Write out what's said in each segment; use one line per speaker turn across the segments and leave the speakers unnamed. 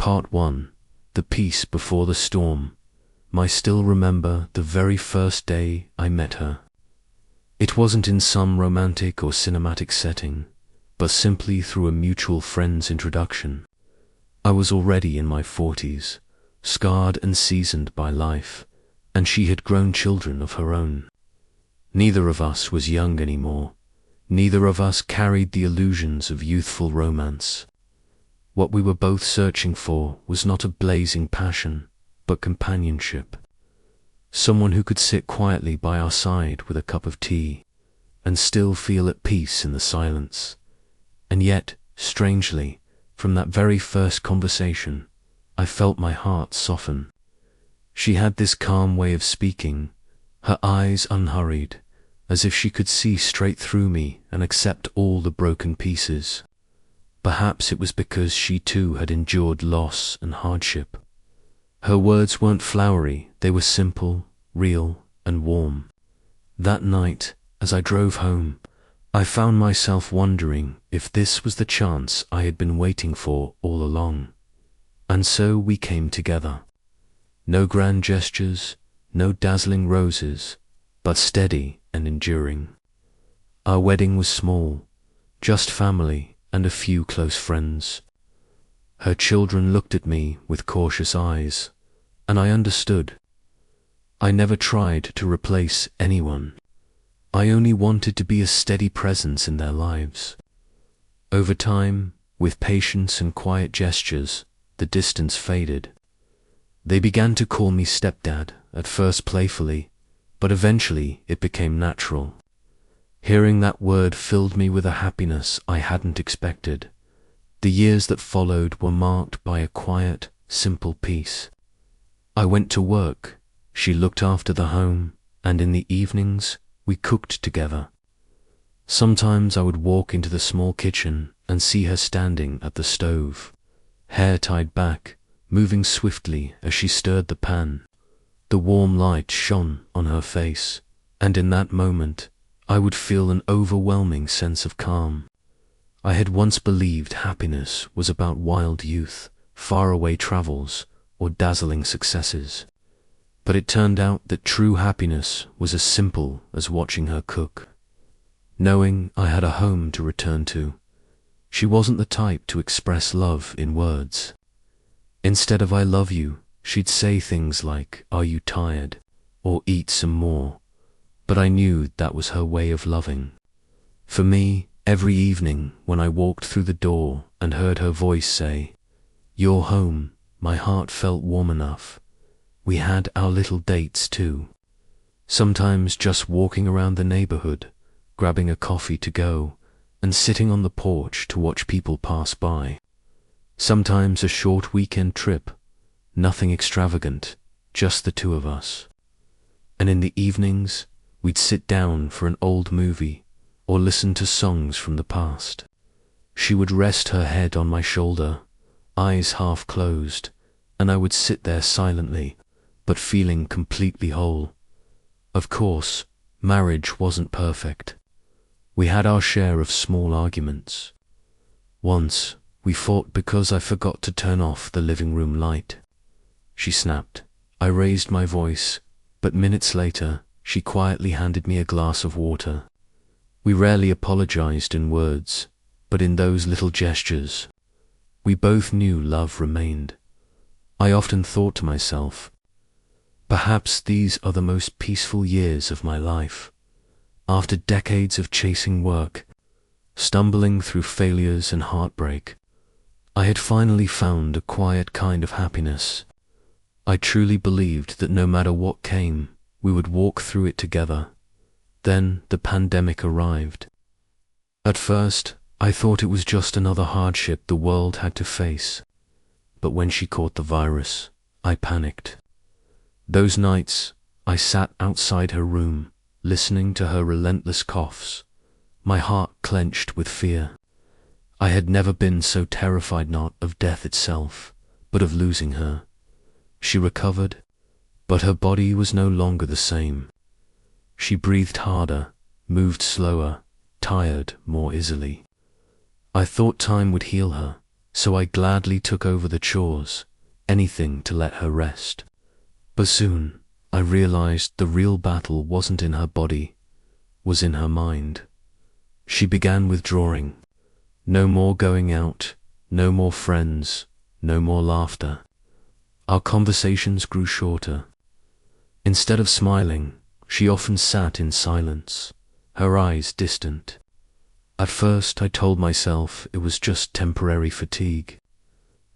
Part 1. The Peace Before the Storm. I still remember the very first day I met her. It wasn't in some romantic or cinematic setting, but simply through a mutual friend's introduction. I was already in my 40s, scarred and seasoned by life, and she had grown children of her own. Neither of us was young anymore. Neither of us carried the illusions of youthful romance. What we were both searching for was not a blazing passion, but companionship. Someone who could sit quietly by our side with a cup of tea, and still feel at peace in the silence. And yet, strangely, from that very first conversation, I felt my heart soften. She had this calm way of speaking, her eyes unhurried, as if she could see straight through me and accept all the broken pieces. Perhaps it was because she too had endured loss and hardship. Her words weren't flowery, they were simple, real, and warm. That night, as I drove home, I found myself wondering if this was the chance I had been waiting for all along. And so we came together. No grand gestures, no dazzling roses, but steady and enduring. Our wedding was small, just family and a few close friends. Her children looked at me with cautious eyes, and I understood. I never tried to replace anyone. I only wanted to be a steady presence in their lives. Over time, with patience and quiet gestures, the distance faded. They began to call me stepdad, at first playfully, but eventually it became natural. Hearing that word filled me with a happiness I hadn't expected. The years that followed were marked by a quiet, simple peace. I went to work, she looked after the home, and in the evenings, we cooked together. Sometimes I would walk into the small kitchen and see her standing at the stove, hair tied back, moving swiftly as she stirred the pan. The warm light shone on her face, and in that moment, I would feel an overwhelming sense of calm. I had once believed happiness was about wild youth, faraway travels, or dazzling successes. But it turned out that true happiness was as simple as watching her cook. Knowing I had a home to return to. She wasn't the type to express love in words. Instead of "I love you," she'd say things like "Are you tired?" or "Eat some more." But I knew that was her way of loving. For me, every evening when I walked through the door and heard her voice say, "You're home," my heart felt warm enough. We had our little dates too. Sometimes just walking around the neighborhood, grabbing a coffee to go, and sitting on the porch to watch people pass by. Sometimes a short weekend trip, nothing extravagant, just the two of us. And in the evenings, we'd sit down for an old movie or listen to songs from the past. She would rest her head on my shoulder, eyes half closed, and I would sit there silently, but feeling completely whole. Of course, marriage wasn't perfect. We had our share of small arguments. Once, we fought because I forgot to turn off the living room light. She snapped. I raised my voice, but minutes later, she quietly handed me a glass of water. We rarely apologized in words, but in those little gestures, we both knew love remained. I often thought to myself, perhaps these are the most peaceful years of my life. After decades of chasing work, stumbling through failures and heartbreak, I had finally found a quiet kind of happiness. I truly believed that no matter what came, we would walk through it together. Then the pandemic arrived. At first, I thought it was just another hardship the world had to face. But when she caught the virus, I panicked. Those nights, I sat outside her room, listening to her relentless coughs, my heart clenched with fear. I had never been so terrified, not of death itself, but of losing her. She recovered, but her body was no longer the same. She breathed harder, moved slower, tired more easily. I thought time would heal her, so I gladly took over the chores, anything to let her rest. But soon I realized the real battle wasn't in her body, was in her mind. She began withdrawing. No more going out, no more friends, no more laughter. Our conversations grew shorter. Instead of smiling, she often sat in silence, her eyes distant. At first I told myself it was just temporary fatigue.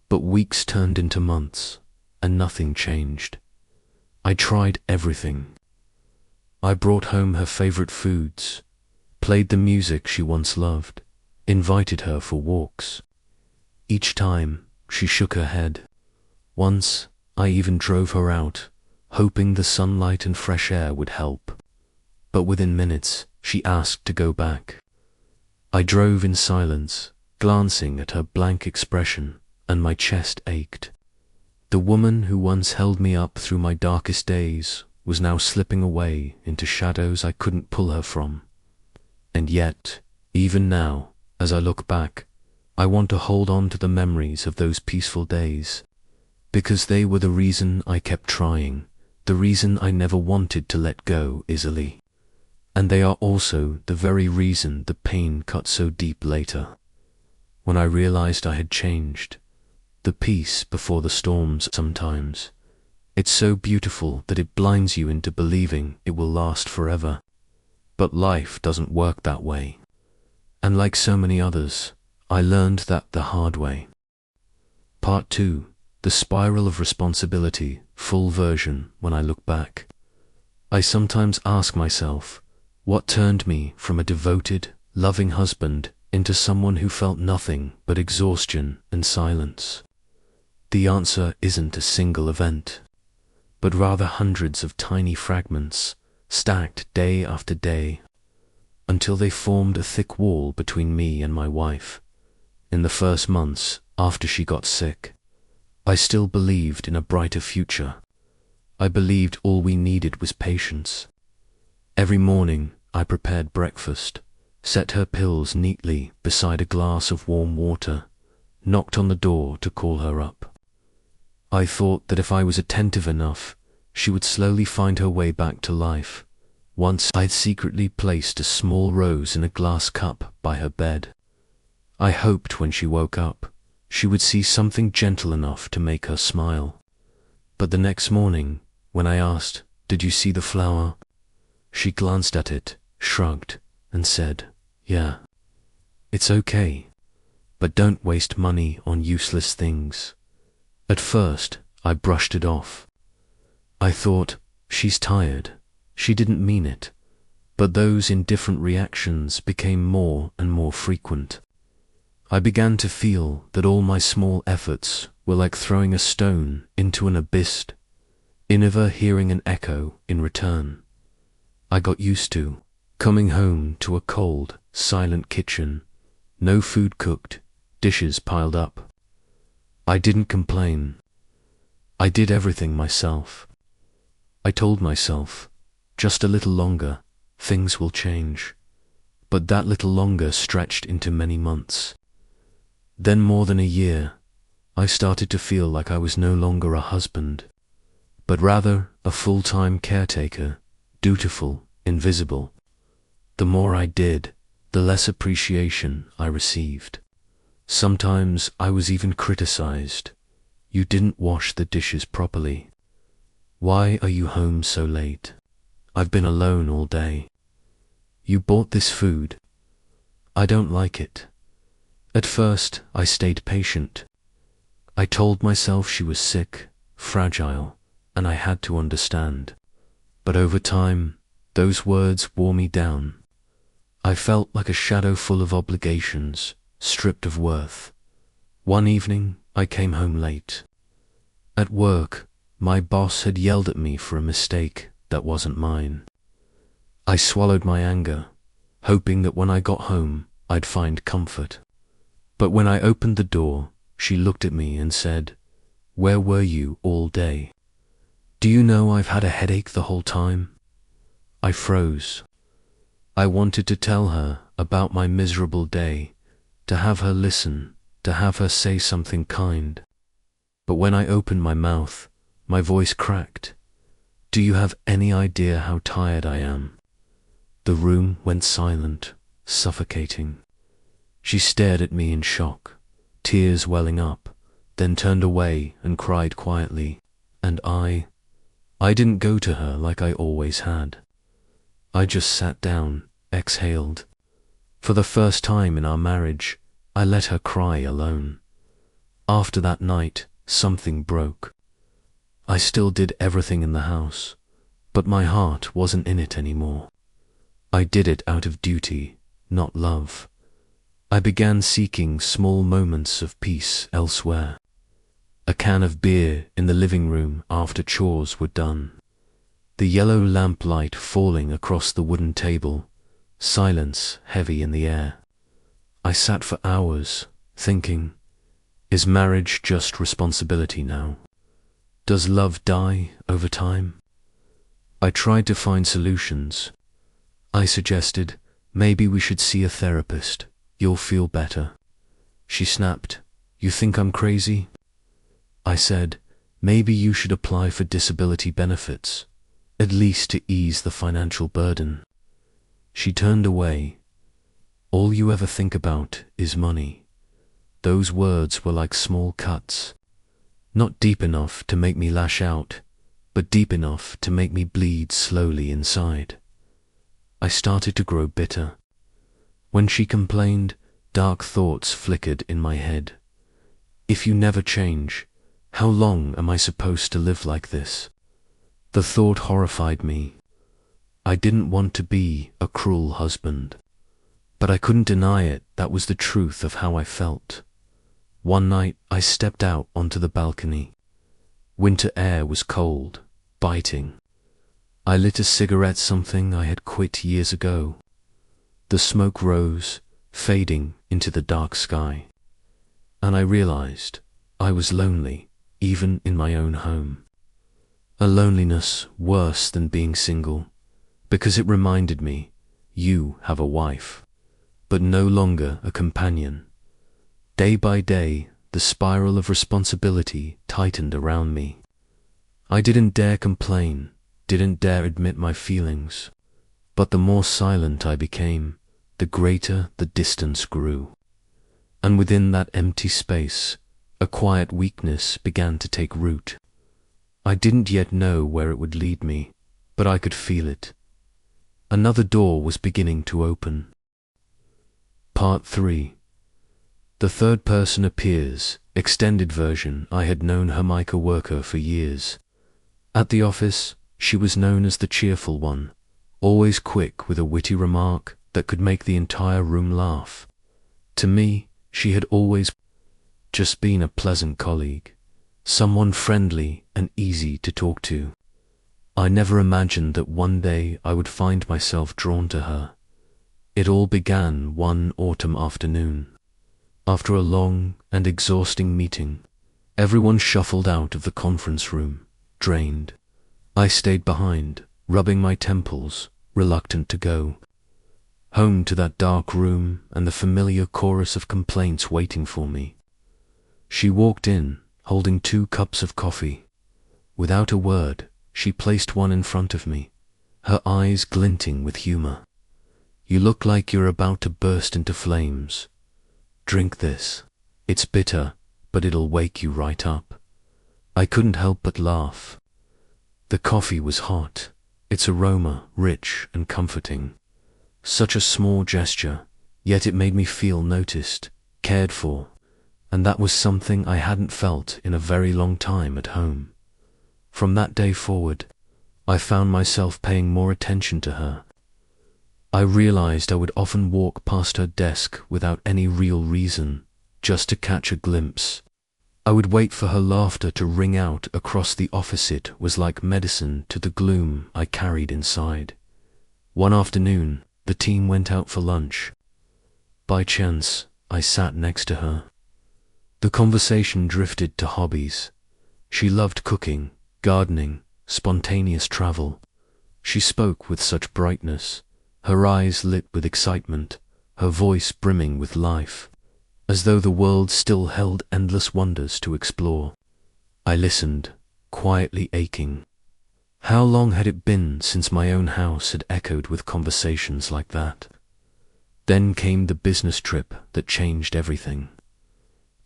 But weeks turned into months, and nothing changed. I tried everything. I brought home her favorite foods, played the music she once loved, invited her for walks. Each time, she shook her head. Once, I even drove her out, hoping the sunlight and fresh air would help. But within minutes, she asked to go back. I drove in silence, glancing at her blank expression, and my chest ached. The woman who once held me up through my darkest days was now slipping away into shadows I couldn't pull her from. And yet, even now, as I look back, I want to hold on to the memories of those peaceful days, because they were the reason I kept trying, the reason I never wanted to let go easily. And they are also the very reason the pain cut so deep later. When I realized I had changed, the peace before the storms sometimes, it's so beautiful that it blinds you into believing it will last forever. But life doesn't work that way. And like so many others, I learned that the hard way. Part 2. The Spiral of Responsibility, full version. When I look back, I sometimes ask myself, what turned me from a devoted, loving husband into someone who felt nothing but exhaustion and silence? The answer isn't a single event, but rather hundreds of tiny fragments, stacked day after day, until they formed a thick wall between me and my wife. In the first months after she got sick, I still believed in a brighter future. I believed all we needed was patience. Every morning I prepared breakfast, set her pills neatly beside a glass of warm water, knocked on the door to call her up. I thought that if I was attentive enough, she would slowly find her way back to life. Once I'd secretly placed a small rose in a glass cup by her bed. I hoped when she woke up, she would see something gentle enough to make her smile. But the next morning, when I asked, "Did you see the flower?" she glanced at it, shrugged, and said, "Yeah, it's okay, but don't waste money on useless things." At first, I brushed it off. I thought, she's tired. She didn't mean it. But those indifferent reactions became more and more frequent. I began to feel that all my small efforts were like throwing a stone into an abyss, never hearing an echo in return. I got used to coming home to a cold, silent kitchen, no food cooked, dishes piled up. I didn't complain. I did everything myself. I told myself, just a little longer, things will change. But that little longer stretched into many months. Then more than a year, I started to feel like I was no longer a husband, but rather a full-time caretaker, dutiful, invisible. The more I did, the less appreciation I received. Sometimes I was even criticized. "You didn't wash the dishes properly. Why are you home so late? I've been alone all day. You bought this food. I don't like it." At first, I stayed patient. I told myself she was sick, fragile, and I had to understand. But over time, those words wore me down. I felt like a shadow full of obligations, stripped of worth. One evening, I came home late. At work, my boss had yelled at me for a mistake that wasn't mine. I swallowed my anger, hoping that when I got home, I'd find comfort. But when I opened the door, she looked at me and said, "Where were you all day? Do you know I've had a headache the whole time?" I froze. I wanted to tell her about my miserable day, to have her listen, to have her say something kind. But when I opened my mouth, my voice cracked. "Do you have any idea how tired I am?" The room went silent, suffocating. She stared at me in shock, tears welling up, then turned away and cried quietly. And I didn't go to her like I always had. I just sat down, exhaled. For the first time in our marriage, I let her cry alone. After that night, something broke. I still did everything in the house, but my heart wasn't in it anymore. I did it out of duty, not love. I began seeking small moments of peace elsewhere. A can of beer in the living room after chores were done. The yellow lamplight falling across the wooden table, silence heavy in the air. I sat for hours, thinking, is marriage just responsibility now? Does love die over time? I tried to find solutions. I suggested, maybe we should see a therapist. You'll feel better. She snapped, "You think I'm crazy?" I said, "Maybe you should apply for disability benefits, at least to ease the financial burden." She turned away. "All you ever think about is money." Those words were like small cuts, not deep enough to make me lash out, but deep enough to make me bleed slowly inside. I started to grow bitter. When she complained, dark thoughts flickered in my head. If you never change, how long am I supposed to live like this? The thought horrified me. I didn't want to be a cruel husband, but I couldn't deny it. That was the truth of how I felt. One night I stepped out onto the balcony. Winter air was cold, biting. I lit a cigarette, something I had quit years ago. The smoke rose, fading into the dark sky. And I realized I was lonely, even in my own home. A loneliness worse than being single, because it reminded me, you have a wife, but no longer a companion. Day by day, the spiral of responsibility tightened around me. I didn't dare complain, didn't dare admit my feelings. But the more silent I became, the greater the distance grew. And within that empty space, a quiet weakness began to take root. I didn't yet know where it would lead me, but I could feel it. Another door was beginning to open. Part 3. The third person appears, extended version. I had known her mica worker for years. At the office, she was known as the cheerful one, always quick with a witty remark that could make the entire room laugh. To me, she had always just been a pleasant colleague, someone friendly and easy to talk to. I never imagined that one day I would find myself drawn to her. It all began one autumn afternoon. After a long and exhausting meeting, everyone shuffled out of the conference room, drained. I stayed behind, rubbing my temples, reluctant to go. Home to that dark room and the familiar chorus of complaints waiting for me. She walked in, holding 2 cups of coffee. Without a word, she placed one in front of me, her eyes glinting with humor. "You look like you're about to burst into flames. Drink this. It's bitter, but it'll wake you right up." I couldn't help but laugh. The coffee was hot, its aroma rich and comforting. Such a small gesture, yet it made me feel noticed, cared for, and that was something I hadn't felt in a very long time at home. From that day forward, I found myself paying more attention to her. I realized I would often walk past her desk without any real reason, just to catch a glimpse. I would wait for her laughter to ring out across the office. It was like medicine to the gloom I carried inside. One afternoon, the team went out for lunch. By chance, I sat next to her. The conversation drifted to hobbies. She loved cooking, gardening, spontaneous travel. She spoke with such brightness, her eyes lit with excitement, her voice brimming with life. as though the world still held endless wonders to explore. I listened, quietly aching. How long had it been since my own house had echoed with conversations like that? Then came the business trip that changed everything.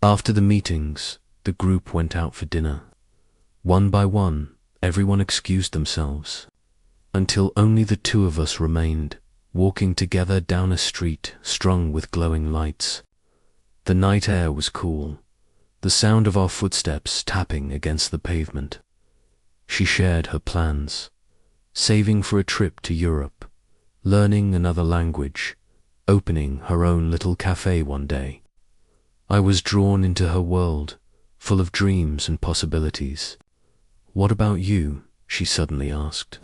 After the meetings, the group went out for dinner. One by one, everyone excused themselves, until only the two of us remained, walking together down a street strung with glowing lights. The night air was cool, the sound of our footsteps tapping against the pavement. She shared her plans, saving for a trip to Europe, learning another language, opening her own little cafe one day. I was drawn into her world, full of dreams and possibilities. "What about you?" she suddenly asked.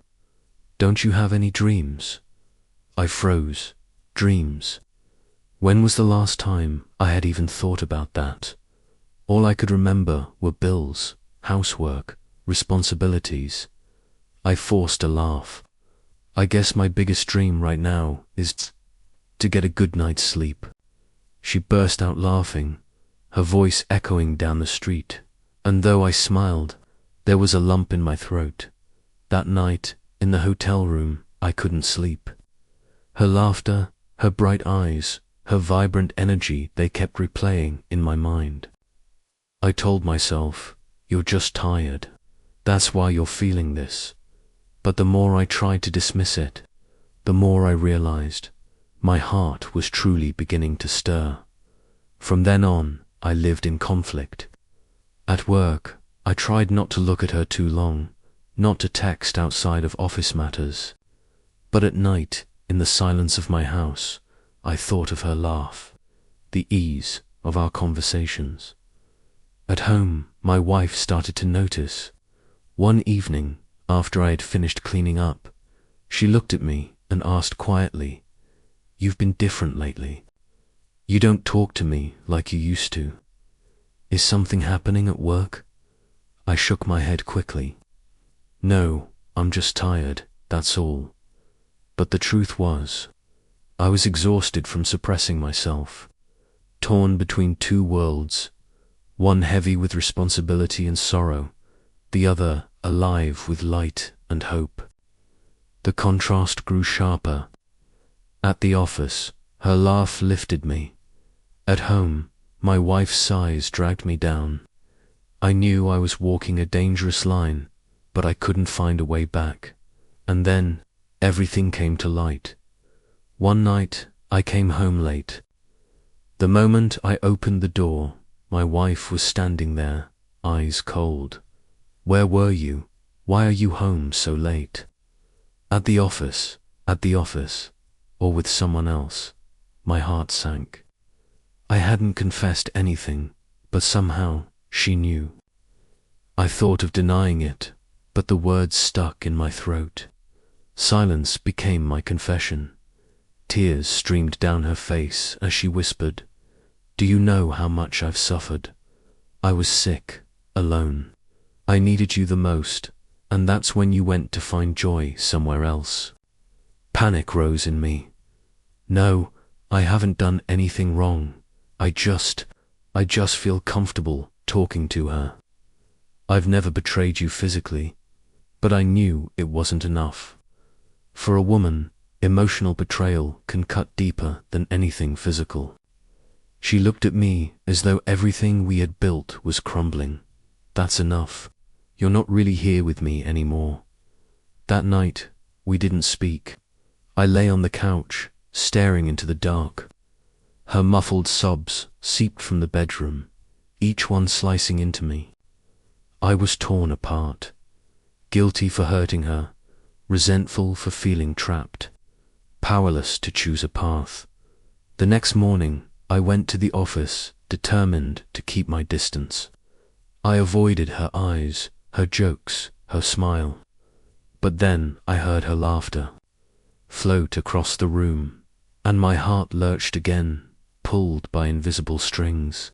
"Don't you have any dreams?" I froze. Dreams? When was the last time I had even thought about that? All I could remember were bills, housework, responsibilities. I forced a laugh. "I guess my biggest dream right now is to get a good night's sleep." She burst out laughing, her voice echoing down the street, and though I smiled, there was a lump in my throat. That night, in the hotel room, I couldn't sleep. Her laughter, her bright eyes, her vibrant energy, they kept replaying in my mind. I told myself, "You're just tired. That's why you're feeling this." But the more I tried to dismiss it, the more I realized my heart was truly beginning to stir. From then on, I lived in conflict. At work, I tried not to look at her too long, not to text outside of office matters. But at night, in the silence of my house, I thought of her laugh, the ease of our conversations. At home, my wife started to notice. One evening, after I had finished cleaning up, she looked at me and asked quietly, "You've been different lately. You don't talk to me like you used to. Is something happening at work?" I shook my head quickly. "No, I'm just tired, that's all." But the truth was, I was exhausted from suppressing myself, torn between two worlds, one heavy with responsibility and sorrow, the other alive with light and hope. The contrast grew sharper. At the office, her laugh lifted me. At home, my wife's sighs dragged me down. I knew I was walking a dangerous line, but I couldn't find a way back. And then, everything came to light. One night, I came home late. The moment I opened the door, my wife was standing there, eyes cold. "Where were you? Why are you home so late?" At the office, or with someone else. My heart sank. I hadn't confessed anything, but somehow she knew. I thought of denying it, but the words stuck in my throat. Silence became my confession. Tears streamed down her face as she whispered, "Do you know how much I've suffered? I was sick, alone. I needed you the most, and that's when you went to find joy somewhere else." Panic rose in me. "No, I haven't done anything wrong. I just feel comfortable talking to her. I've never betrayed you physically." But I knew it wasn't enough. For a woman, emotional betrayal can cut deeper than anything physical. She looked at me as though everything we had built was crumbling. "That's enough. You're not really here with me anymore." That night, we didn't speak. I lay on the couch, staring into the dark. Her muffled sobs seeped from the bedroom, each one slicing into me. I was torn apart, guilty for hurting her, resentful for feeling trapped, powerless to choose a path. The next morning, I went to the office, determined to keep my distance. I avoided her eyes, her jokes, her smile. But then I heard her laughter float across the room, and my heart lurched again, pulled by invisible strings.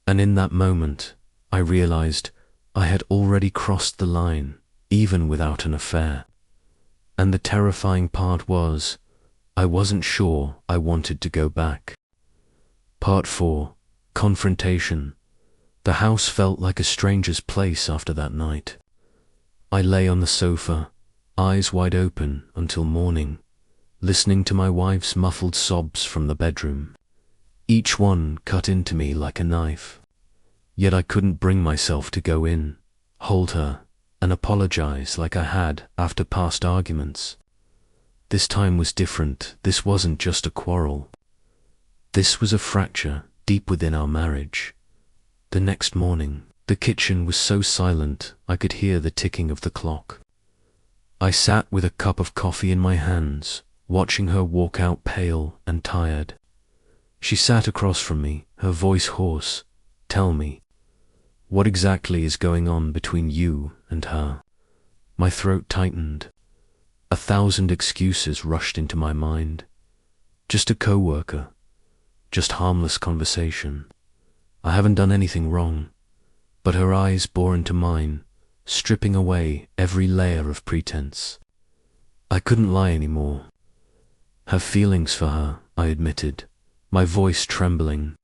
And in that moment, I realized I had already crossed the line, even without an affair. And the terrifying part was, I wasn't sure I wanted to go back. Part 4. confrontation. The house felt like a stranger's place after that night. I lay on the sofa, eyes wide open until morning, listening to my wife's muffled sobs from the bedroom. Each one cut into me like a knife. Yet I couldn't bring myself to go in, hold her, and apologize like I had after past arguments. This time was different. This wasn't just a quarrel. This was a fracture deep within our marriage. The next morning, the kitchen was so silent I could hear the ticking of the clock. I sat with a cup of coffee in my hands, watching her walk out pale and tired. She sat across from me, her voice hoarse. "Tell me, what exactly is going on between you and her?" My throat tightened. 1,000 excuses rushed into my mind. Just a co-worker. Just harmless conversation. I haven't done anything wrong. But her eyes bore into mine, stripping away every layer of pretense. I couldn't lie anymore. Have feelings for her, I admitted, my voice trembling.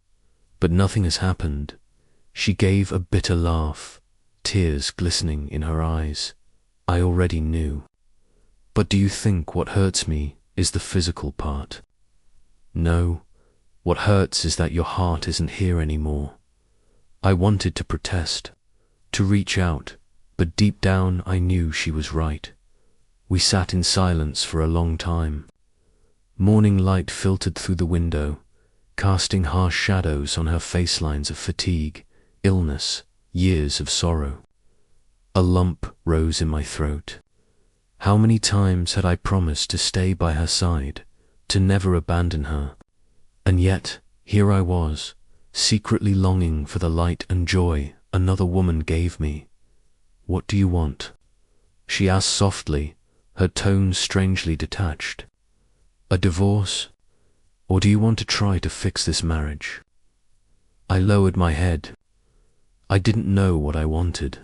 But nothing has happened. She gave a bitter laugh, tears glistening in her eyes. I already knew. But do you think what hurts me is the physical part? No, what hurts is that your heart isn't here anymore. I wanted to protest, to reach out, but deep down I knew she was right. We sat in silence for a long time. Morning light filtered through the window, casting harsh shadows on her face lines of fatigue, illness, years of sorrow. A lump rose in my throat. How many times had I promised to stay by her side, to never abandon her? And yet, here I was, secretly longing for the light and joy another woman gave me. "What do you want?" she asked softly, her tone strangely detached. "A divorce? Or do you want to try to fix this marriage?" I lowered my head. I didn't know what I wanted.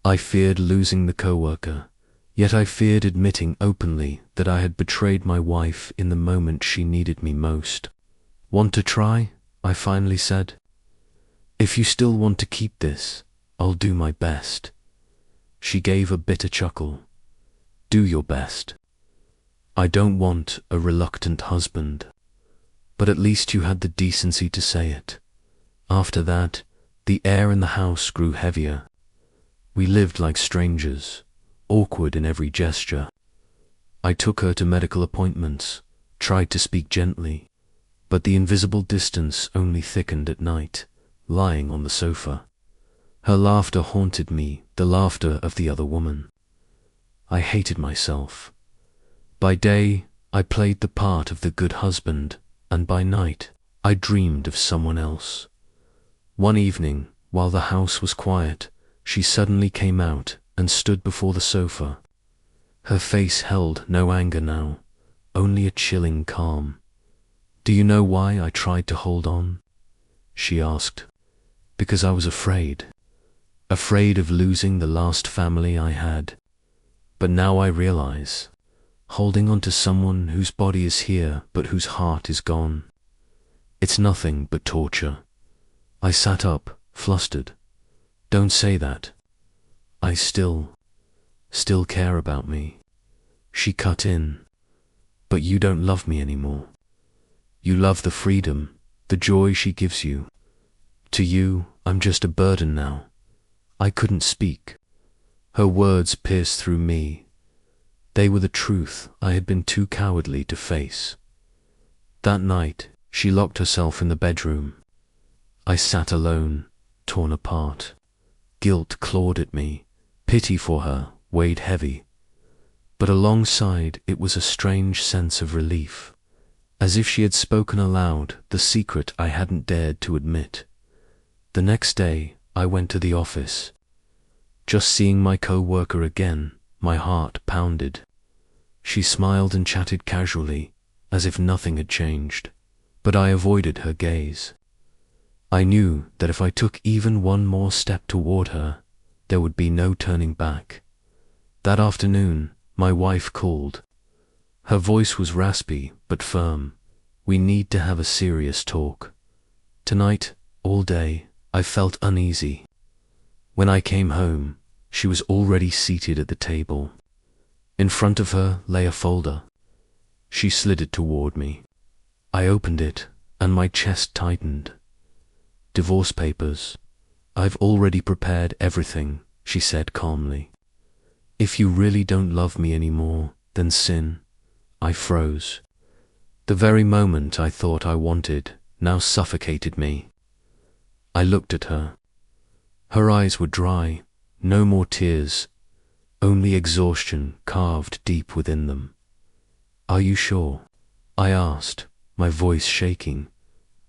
I feared losing the co-worker, yet I feared admitting openly that I had betrayed my wife in the moment she needed me most. "Want to try?" I finally said. "If you still want to keep this, I'll do my best." She gave a bitter chuckle. "Do your best. I don't want a reluctant husband." But at least you had the decency to say it. After that, the air in the house grew heavier. We lived like strangers, awkward in every gesture. I took her to medical appointments, tried to speak gently, but the invisible distance only thickened at night, lying on the sofa. Her laughter haunted me, the laughter of the other woman. I hated myself. By day, I played the part of the good husband, and by night, I dreamed of someone else. One evening, while the house was quiet, she suddenly came out and stood before the sofa. Her face held no anger now, only a chilling calm. "Do you know why I tried to hold on?" she asked. "Because I was afraid. Afraid of losing the last family I had. But now I realize, holding on to someone whose body is here but whose heart is gone, it's nothing but torture." I sat up, flustered. "Don't say that. I still care about me." She cut in. "But you don't love me anymore. You love the freedom, the joy she gives you. To you, I'm just a burden now." I couldn't speak. Her words pierced through me. They were the truth I had been too cowardly to face. That night, she locked herself in the bedroom. I sat alone, torn apart. Guilt clawed at me. Pity for her weighed heavy. But alongside it was a strange sense of relief, as if she had spoken aloud the secret I hadn't dared to admit. The next day, I went to the office. Just seeing my co-worker again, my heart pounded. She smiled and chatted casually, as if nothing had changed, but I avoided her gaze. I knew that if I took even one more step toward her, there would be no turning back. That afternoon, my wife called. Her voice was raspy but firm. "We need to have a serious talk. Tonight, All day, I felt uneasy. When I came home, she was already seated at the table. In front of her lay a folder. She slid it toward me. I opened it, and my chest tightened. Divorce papers. I've already prepared everything, she said calmly. If you really don't love me anymore, then sin. I froze. The very moment I thought I wanted now suffocated me. I looked at her. Her eyes were dry, no more tears, only exhaustion carved deep within them. Are you sure? I asked, my voice shaking.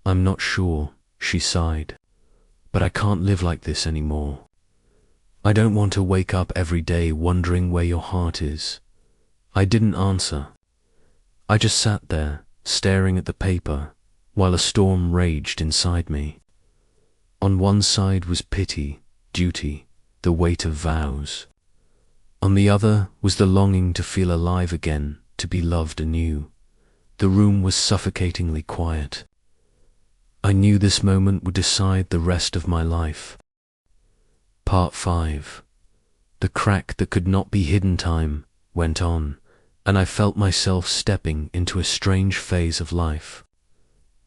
I'm not sure, she sighed. But I can't live like this anymore. I don't want to wake up every day wondering where your heart is. I didn't answer. I just sat there, staring at the paper, while a storm raged inside me. On one side was pity, duty, the weight of vows. On the other was the longing to feel alive again, to be loved anew. The room was suffocatingly quiet. I knew this moment would decide the rest of my life. Part 5. The crack that could not be hidden time went on, and I felt myself stepping into a strange phase of life.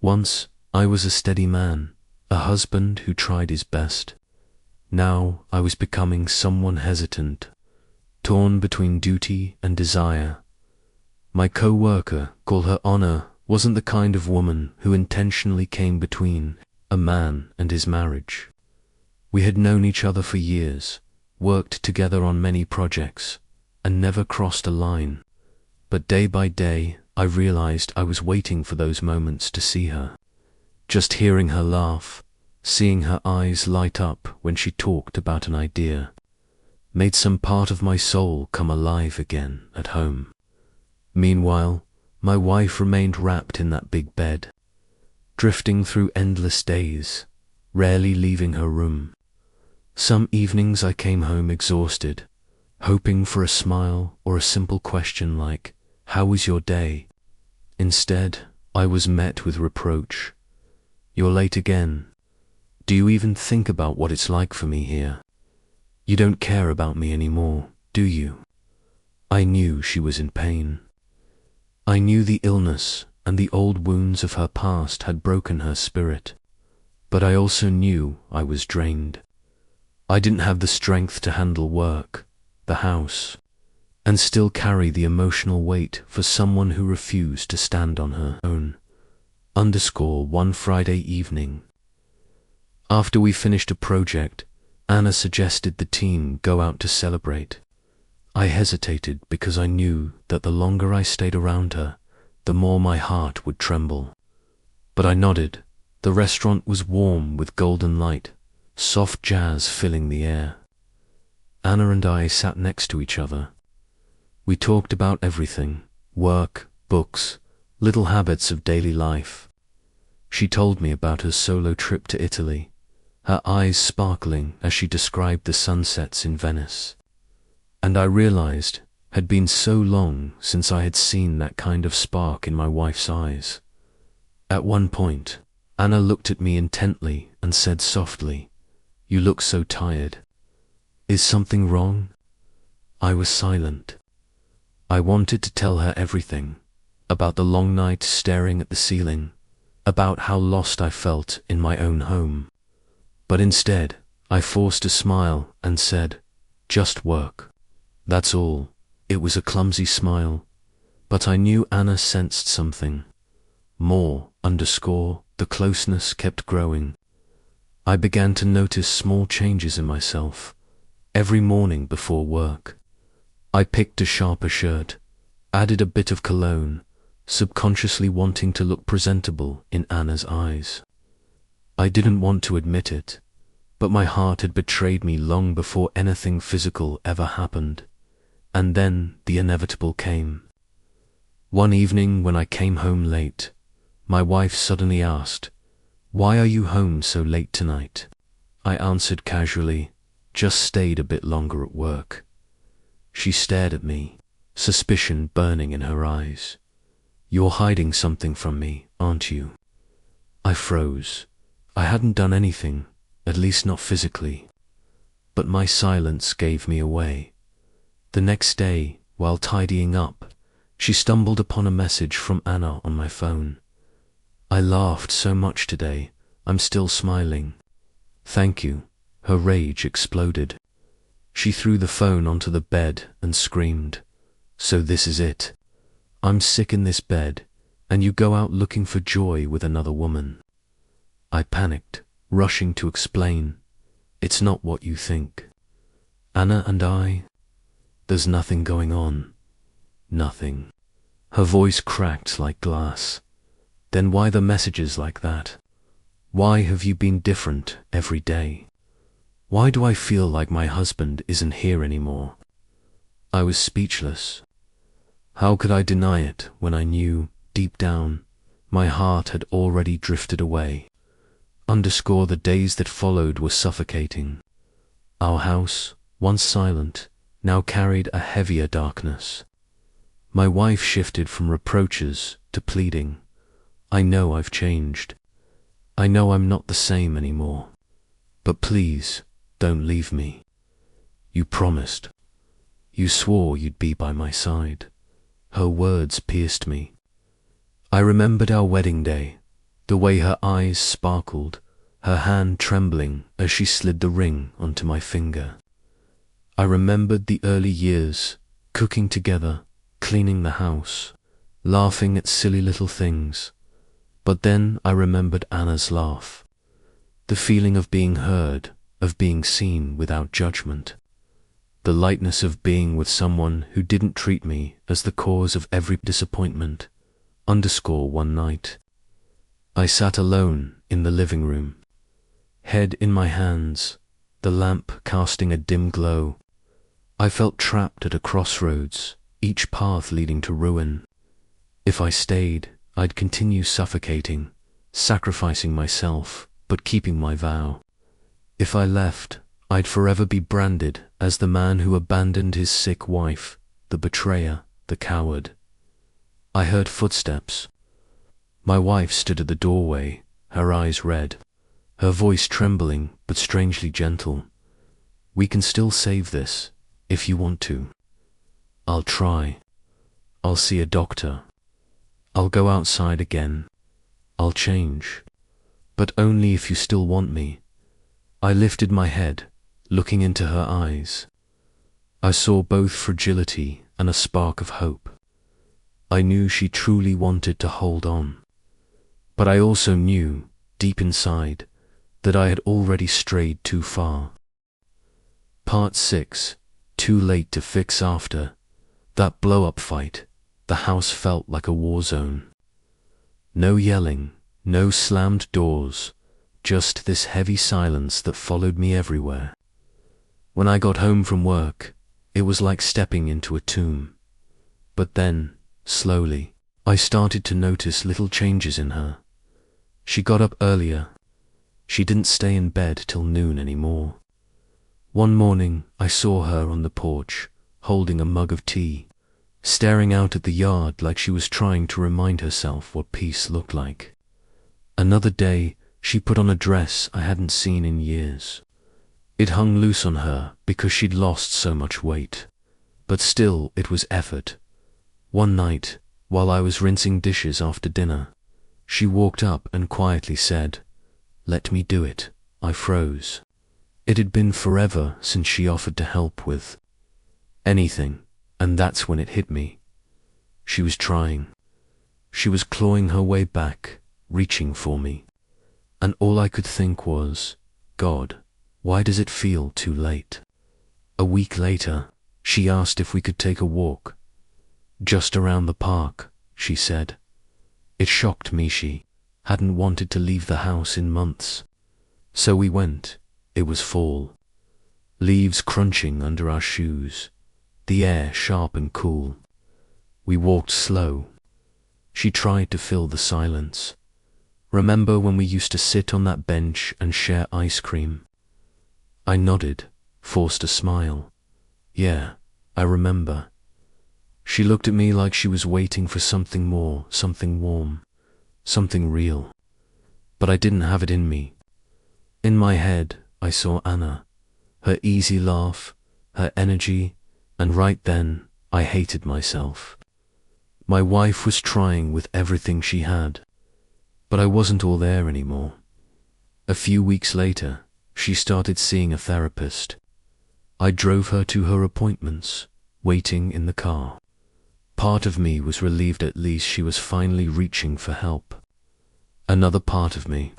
Once I was a steady man, a husband who tried his best. Now I was becoming someone hesitant, torn between duty and desire. My co-worker, call her Honor, wasn't the kind of woman who intentionally came between a man and his marriage. We had known each other for years, worked together on many projects, and never crossed a line. But day by day, I realized I was waiting for those moments to see her. Just hearing her laugh, seeing her eyes light up when she talked about an idea, made some part of my soul come alive again at home. Meanwhile, my wife remained wrapped in that big bed, drifting through endless days, rarely leaving her room. Some evenings I came home exhausted, hoping for a smile or a simple question like, "How was your day?" Instead, I was met with reproach. "You're late again. Do you even think about what it's like for me here? You don't care about me anymore, do you?" I knew she was in pain. I knew the illness and the old wounds of her past had broken her spirit. But I also knew I was drained. I didn't have the strength to handle work, the house, and still carry the emotional weight for someone who refused to stand on her own. One Friday evening. After we finished a project, Anna suggested the team go out to celebrate. I hesitated because I knew that the longer I stayed around her, the more my heart would tremble. But I nodded. The restaurant was warm with golden light, soft jazz filling the air. Anna and I sat next to each other. We talked about everything, work, books, little habits of daily life. She told me about her solo trip to Italy, her eyes sparkling as she described the sunsets in Venice. And I realized it had been so long since I had seen that kind of spark in my wife's eyes. At one point, Anna looked at me intently and said softly, "You look so tired. Is something wrong?" I was silent. I wanted to tell her everything, about the long nights staring at the ceiling, about how lost I felt in my own home. But instead, I forced a smile and said, "Just work. That's all." It was a clumsy smile, but I knew Anna sensed something. More. The closeness kept growing. I began to notice small changes in myself. Every morning before work, I picked a sharper shirt, added a bit of cologne, subconsciously wanting to look presentable in Anna's eyes. I didn't want to admit it, but my heart had betrayed me long before anything physical ever happened. And then the inevitable came. One evening when I came home late, my wife suddenly asked, "Why are you home so late tonight?" I answered casually, "Just stayed a bit longer at work." She stared at me, suspicion burning in her eyes. "You're hiding something from me, aren't you?" I froze. I hadn't done anything, at least not physically. But my silence gave me away. The next day, while tidying up, she stumbled upon a message from Anna on my phone. I laughed so much today, I'm still smiling. Thank you. Her rage exploded. She threw the phone onto the bed and screamed, "So this is it. I'm sick in this bed, and you go out looking for joy with another woman." I panicked, rushing to explain, "It's not what you think. Anna and I, there's nothing going on. Nothing." Her voice cracked like glass. "Then why the messages like that? Why have you been different every day? Why do I feel like my husband isn't here anymore?" I was speechless. How could I deny it when I knew, deep down, my heart had already drifted away? The days that followed were suffocating. Our house, once silent, now carried a heavier darkness. My wife shifted from reproaches to pleading. "I know I've changed. I know I'm not the same anymore. But please, don't leave me. You promised. You swore you'd be by my side." Her words pierced me. I remembered our wedding day, the way her eyes sparkled, her hand trembling as she slid the ring onto my finger. I remembered the early years, cooking together, cleaning the house, laughing at silly little things. But then I remembered Anna's laugh, the feeling of being heard, of being seen without judgment, the lightness of being with someone who didn't treat me as the cause of every disappointment. One night, I sat alone in the living room, head in my hands, the lamp casting a dim glow. I felt trapped at a crossroads, each path leading to ruin. If I stayed, I'd continue suffocating, sacrificing myself, but keeping my vow. If I left, I'd forever be branded as the man who abandoned his sick wife, the betrayer, the coward. I heard footsteps. My wife stood at the doorway, her eyes red, her voice trembling but strangely gentle. "We can still save this, if you want to. I'll try. I'll see a doctor. I'll go outside again. I'll change. But only if you still want me." I lifted my head, looking into her eyes. I saw both fragility and a spark of hope. I knew she truly wanted to hold on. But I also knew, deep inside, that I had already strayed too far. Part 6. Too late to fix. After that blow-up fight, the house felt like a war zone. No yelling, no slammed doors, just this heavy silence that followed me everywhere. When I got home from work, it was like stepping into a tomb. But then, slowly, I started to notice little changes in her. She got up earlier. She didn't stay in bed till noon anymore. One morning, I saw her on the porch, holding a mug of tea, staring out at the yard like she was trying to remind herself what peace looked like. Another day, she put on a dress I hadn't seen in years. It hung loose on her because she'd lost so much weight. But still, it was effort. One night, while I was rinsing dishes after dinner, she walked up and quietly said, "Let me do it." I froze. It had been forever since she offered to help with anything, and that's when it hit me. She was trying. She was clawing her way back, reaching for me. And all I could think was, God, why does it feel too late? A week later, she asked if we could take a walk. "Just around the park," she said. It shocked me. She hadn't wanted to leave the house in months. So we went. It was fall. Leaves crunching under our shoes. The air sharp and cool. We walked slow. She tried to fill the silence. "Remember when we used to sit on that bench and share ice cream?" I nodded, forced a smile. "Yeah, I remember." She looked at me like she was waiting for something more, something warm, something real. But I didn't have it in me. In my head, I saw Anna, her easy laugh, her energy, and right then, I hated myself. My wife was trying with everything she had, but I wasn't all there anymore. A few weeks later, she started seeing a therapist. I drove her to her appointments, waiting in the car. Part of me was relieved at least she was finally reaching for help. Another part of me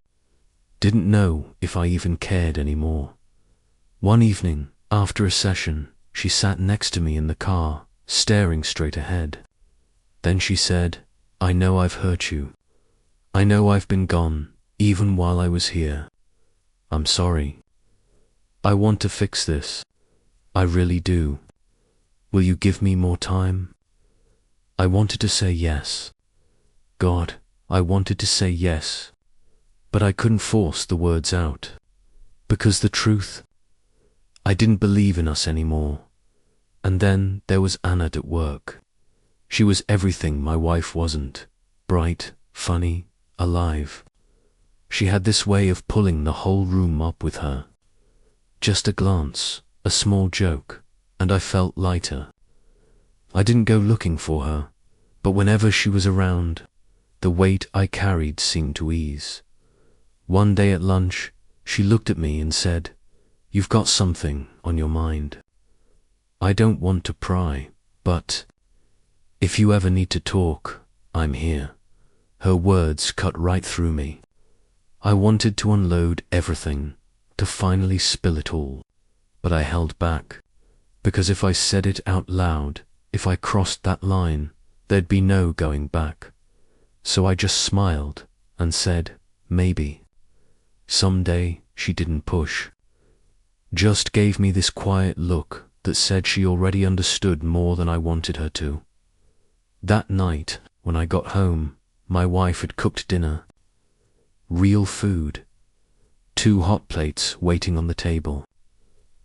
didn't know if I even cared anymore. One evening, after a session, she sat next to me in the car, staring straight ahead. Then she said, "I know I've hurt you. I know I've been gone, even while I was here. I'm sorry. I want to fix this. I really do. Will you give me more time?" I wanted to say yes. God, I wanted to say yes, but I couldn't force the words out. Because the truth, I didn't believe in us anymore. And then there was Anna at work. She was everything my wife wasn't. Bright, funny, alive. She had this way of pulling the whole room up with her. Just a glance, a small joke, and I felt lighter. I didn't go looking for her, but whenever she was around, the weight I carried seemed to ease. One day at lunch, she looked at me and said, "You've got something on your mind. I don't want to pry, but if you ever need to talk, I'm here." Her words cut right through me. I wanted to unload everything, to finally spill it all, but I held back, because if I said it out loud, if I crossed that line, there'd be no going back. So I just smiled and said, "Maybe." Someday she didn't push, just gave me this quiet look that said she already understood more than I wanted her to. That night, when I got home, my wife had cooked dinner. Real food. 2 hot plates waiting on the table.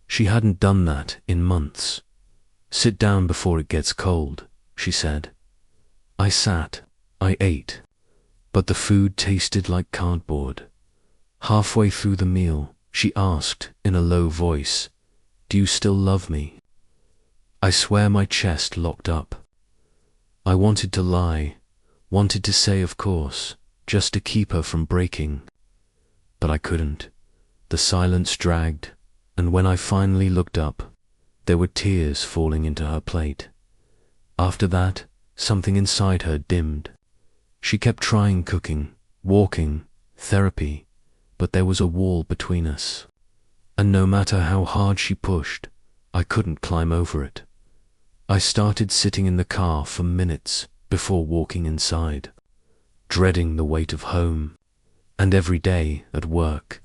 She hadn't done that in months. "Sit down before it gets cold," she said. I sat, I ate, but the food tasted like cardboard. Halfway through the meal, she asked in a low voice, "Do you still love me?" I swear my chest locked up. I wanted to lie, wanted to say of course, just to keep her from breaking. But I couldn't. The silence dragged, and when I finally looked up, there were tears falling into her plate. After that, something inside her dimmed. She kept trying cooking, walking, therapy, but there was a wall between us. And no matter how hard she pushed, I couldn't climb over it. I started sitting in the car for minutes before walking inside, dreading the weight of home, and every day at work.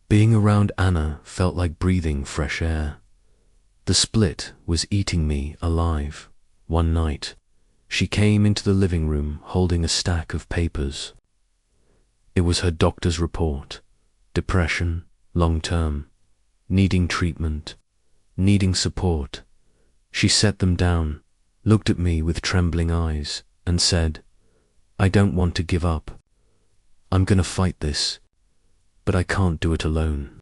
Being around Anna felt like breathing fresh air. The split was eating me alive. One night, she came into the living room holding a stack of papers. It was her doctor's report. Depression, long-term, needing treatment, needing support. She set them down, looked at me with trembling eyes, and said, "I don't want to give up. I'm gonna fight this, but I can't do it alone.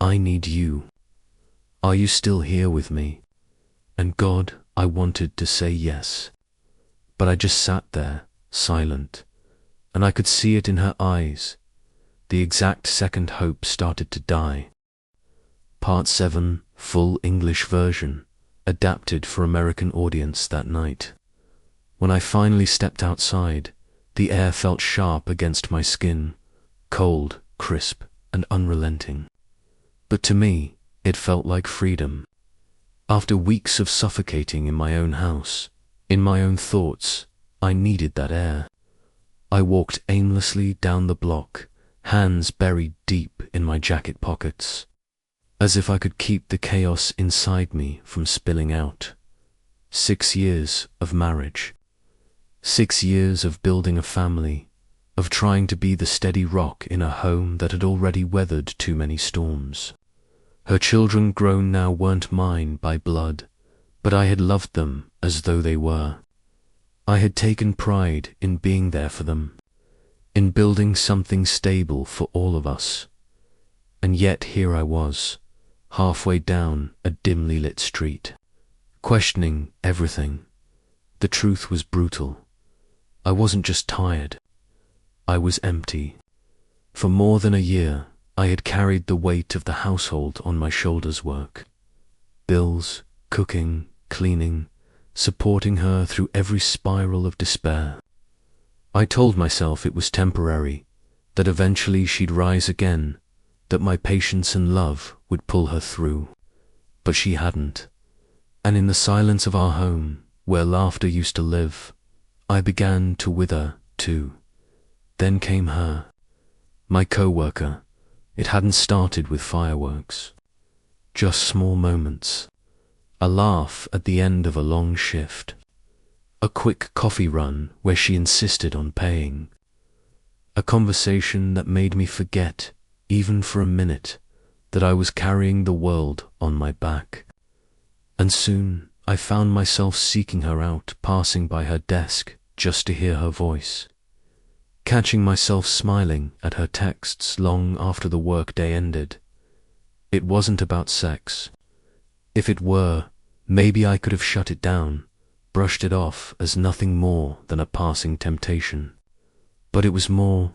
I need you. Are you still here with me?" And God, I wanted to say yes, but I just sat there, silent, and I could see it in her eyes. The exact second hope started to die. Part 7, full English version, adapted for American audience that night. When I finally stepped outside, the air felt sharp against my skin, cold, crisp, and unrelenting. But to me, it felt like freedom. After weeks of suffocating in my own house, in my own thoughts, I needed that air. I walked aimlessly down the block, hands buried deep in my jacket pockets, as if I could keep the chaos inside me from spilling out. 6 years of marriage. 6 years of building a family, of trying to be the steady rock in a home that had already weathered too many storms. Her children grown now weren't mine by blood, but I had loved them as though they were. I had taken pride in being there for them, in building something stable for all of us. And yet here I was, halfway down a dimly lit street, questioning everything. The truth was brutal. I wasn't just tired. I was empty. For more than a year, I had carried the weight of the household on my shoulders. Work, bills, cooking, cleaning, supporting her through every spiral of despair. I told myself it was temporary, that eventually she'd rise again, that my patience and love would pull her through. But she hadn't. And in the silence of our home, where laughter used to live, I began to wither too. Then came her, my co-worker. It hadn't started with fireworks. Just small moments. A laugh at the end of a long shift. A quick coffee run where she insisted on paying. A conversation that made me forget, even for a minute, that I was carrying the world on my back. And soon I found myself seeking her out, passing by her desk just to hear her voice. Catching myself smiling at her texts long after the workday ended. It wasn't about sex. If it were, maybe I could have shut it down, brushed it off as nothing more than a passing temptation. But it was more.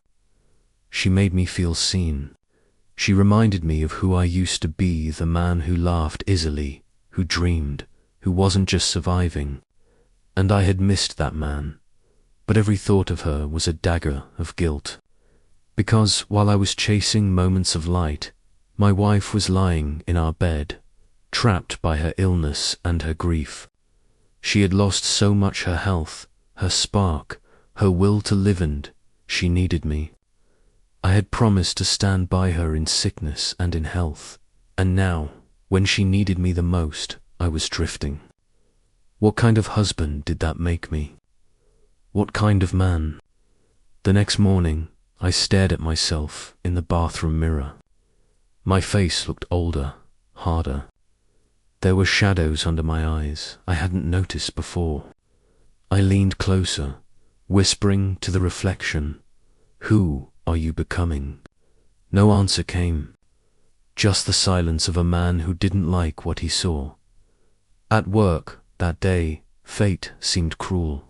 She made me feel seen. She reminded me of who I used to be, the man who laughed easily, who dreamed, who wasn't just surviving. And I had missed that man. But every thought of her was a dagger of guilt. Because while I was chasing moments of light, my wife was lying in our bed, trapped by her illness and her grief. She had lost so much: her health, her spark, her will to live, and she needed me. I had promised to stand by her in sickness and in health, and now, when she needed me the most, I was drifting. What kind of husband did that make me? What kind of man? The next morning, I stared at myself in the bathroom mirror. My face looked older, harder. There were shadows under my eyes I hadn't noticed before. I leaned closer, whispering to the reflection, "Who are you becoming?" No answer came. Just the silence of a man who didn't like what he saw. At work, that day, fate seemed cruel.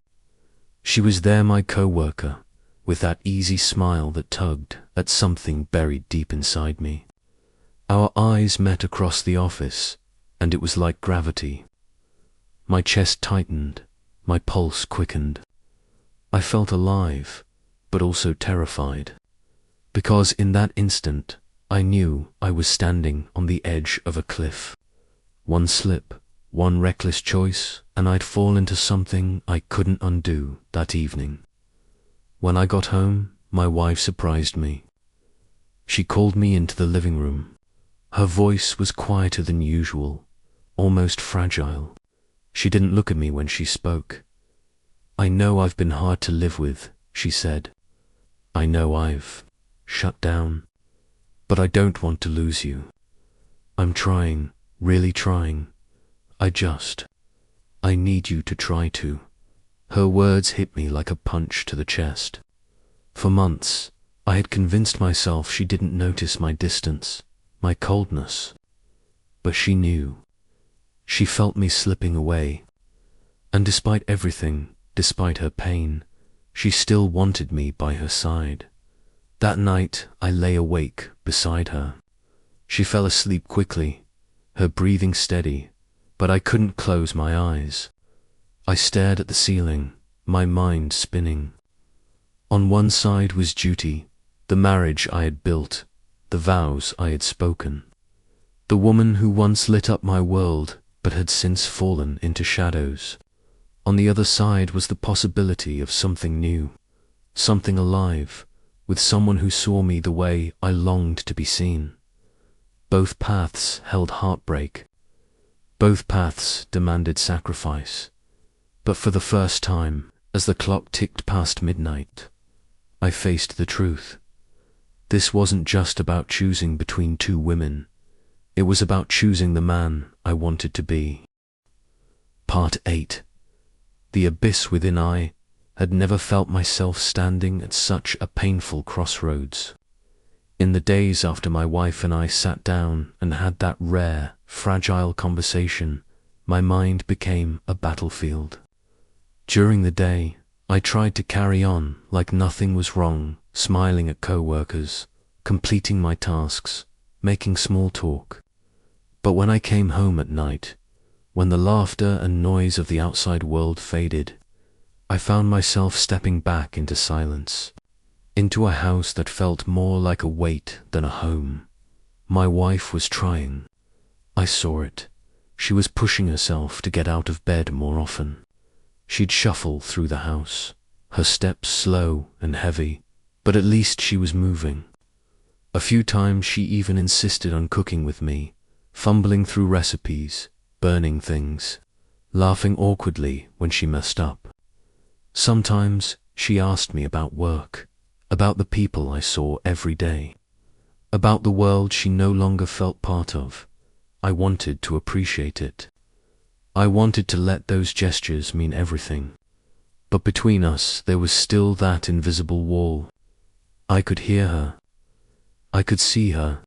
She was there, my co-worker, with that easy smile that tugged at something buried deep inside me. Our eyes met across the office, and it was like gravity. My chest tightened, my pulse quickened. I felt alive, but also terrified, because in that instant, I knew I was standing on the edge of a cliff. One slip, one reckless choice, and I'd fall into something I couldn't undo. That evening, when I got home, my wife surprised me. She called me into the living room. Her voice was quieter than usual, almost fragile. She didn't look at me when she spoke. "I know I've been hard to live with," she said. "I know I've shut down. But I don't want to lose you. I'm trying, really trying. I need you to try to." Her words hit me like a punch to the chest. For months, I had convinced myself she didn't notice my distance, my coldness. But she knew. She felt me slipping away. And despite everything, despite her pain, she still wanted me by her side. That night, I lay awake beside her. She fell asleep quickly, her breathing steady, but I couldn't close my eyes. I stared at the ceiling, my mind spinning. On one side was duty, the marriage I had built, the vows I had spoken. The woman who once lit up my world, but had since fallen into shadows. On the other side was the possibility of something new, something alive, with someone who saw me the way I longed to be seen. Both paths held heartbreak. Both paths demanded sacrifice. But for the first time, as the clock ticked past midnight, I faced the truth. This wasn't just about choosing between two women. It was about choosing the man I wanted to be. Part 8. The abyss within. I had never felt myself standing at such a painful crossroads. In the days after my wife and I sat down and had that rare, fragile conversation, my mind became a battlefield. During the day, I tried to carry on like nothing was wrong, smiling at co-workers, completing my tasks, making small talk. But when I came home at night, when the laughter and noise of the outside world faded, I found myself stepping back into silence, into a house that felt more like a weight than a home. My wife was trying. I saw it. She was pushing herself to get out of bed more often. She'd shuffle through the house, her steps slow and heavy, but at least she was moving. A few times she even insisted on cooking with me, fumbling through recipes, burning things, laughing awkwardly when she messed up. Sometimes she asked me about work, about the people I saw every day, about the world she no longer felt part of. I wanted to appreciate it. I wanted to let those gestures mean everything. But between us there was still that invisible wall. I could hear her. I could see her.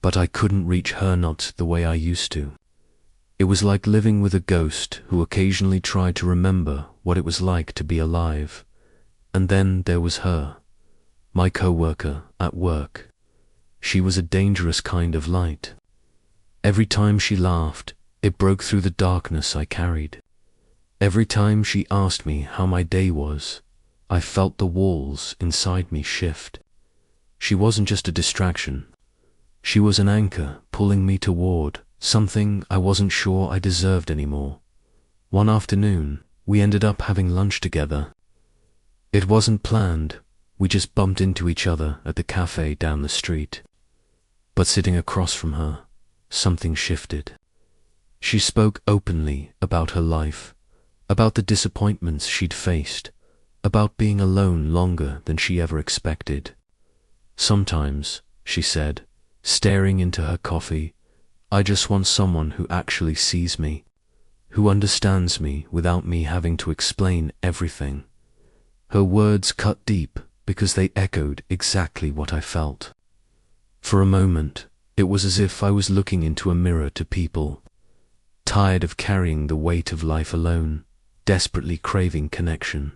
But I couldn't reach her, not the way I used to. It was like living with a ghost who occasionally tried to remember what it was like to be alive. And then there was her, my co-worker at work. She was a dangerous kind of light. Every time she laughed, it broke through the darkness I carried. Every time she asked me how my day was, I felt the walls inside me shift. She wasn't just a distraction. She was an anchor pulling me toward something I wasn't sure I deserved anymore. One afternoon, we ended up having lunch together. It wasn't planned. We just bumped into each other at the cafe down the street. But sitting across from her, something shifted. She spoke openly about her life, about the disappointments she'd faced, about being alone longer than she ever expected. Sometimes, she said, staring into her coffee, I just want someone who actually sees me, who understands me without me having to explain everything. Her words cut deep because they echoed exactly what I felt. For a moment, it was as if I was looking into a mirror to people, tired of carrying the weight of life alone, desperately craving connection.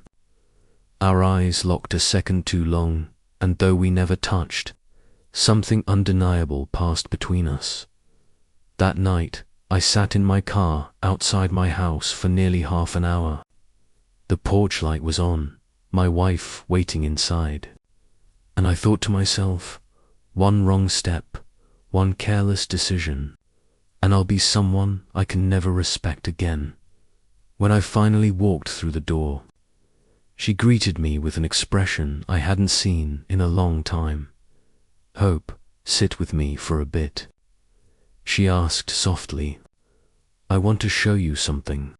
Our eyes locked a second too long, and though we never touched, something undeniable passed between us. That night, I sat in my car outside my house for nearly half an hour. The porch light was on, my wife waiting inside. And I thought to myself, one wrong step, one careless decision, and I'll be someone I can never respect again. When I finally walked through the door, she greeted me with an expression I hadn't seen in a long time. Hope, sit with me for a bit. She asked softly, I want to show you something.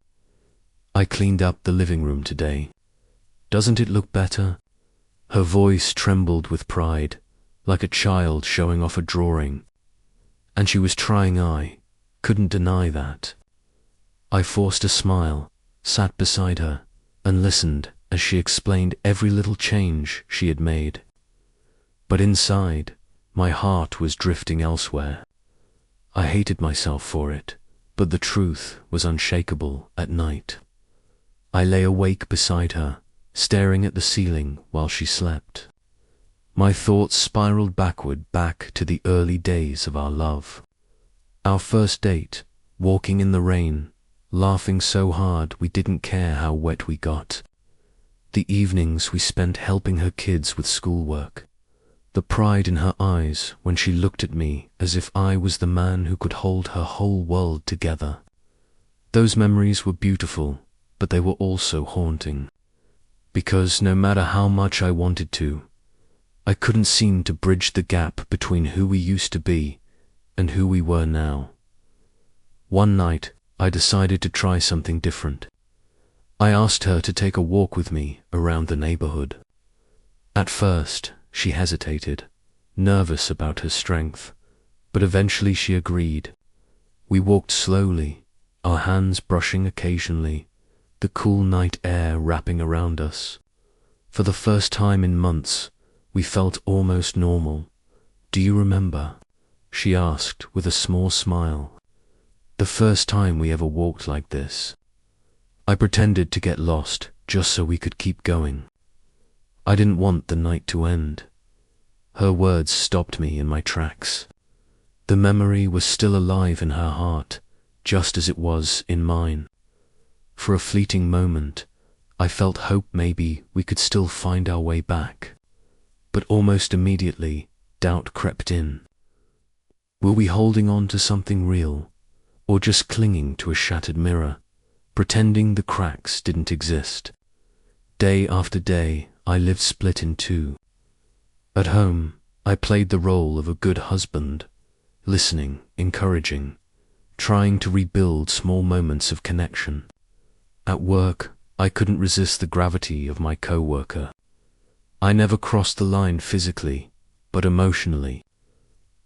I cleaned up the living room today. Doesn't it look better? Her voice trembled with pride, like a child showing off a drawing. And she was trying. I couldn't deny that. I forced a smile, sat beside her, and listened as she explained every little change she had made. But inside, my heart was drifting elsewhere. I hated myself for it, but the truth was unshakable at night. I lay awake beside her, staring at the ceiling while she slept. My thoughts spiraled backward back to the early days of our love. Our first date, walking in the rain, laughing so hard we didn't care how wet we got. The evenings we spent helping her kids with schoolwork. The pride in her eyes when she looked at me as if I was the man who could hold her whole world together. Those memories were beautiful, but they were also haunting. Because no matter how much I wanted to, I couldn't seem to bridge the gap between who we used to be and who we were now. One night, I decided to try something different. I asked her to take a walk with me around the neighborhood. At first, she hesitated, nervous about her strength, but eventually she agreed. We walked slowly, our hands brushing occasionally, the cool night air wrapping around us. For the first time in months, we felt almost normal, "Do you remember?" she asked with a small smile. "The first time we ever walked like this. I pretended to get lost just so we could keep going. I didn't want the night to end." Her words stopped me in my tracks. The memory was still alive in her heart, just as it was in mine. For a fleeting moment, I felt hope maybe we could still find our way back. But almost immediately, doubt crept in. Were we holding on to something real, or just clinging to a shattered mirror, pretending the cracks didn't exist? Day after day, I lived split in two. At home, I played the role of a good husband, listening, encouraging, trying to rebuild small moments of connection. At work, I couldn't resist the gravity of my co-worker. I never crossed the line physically, but emotionally.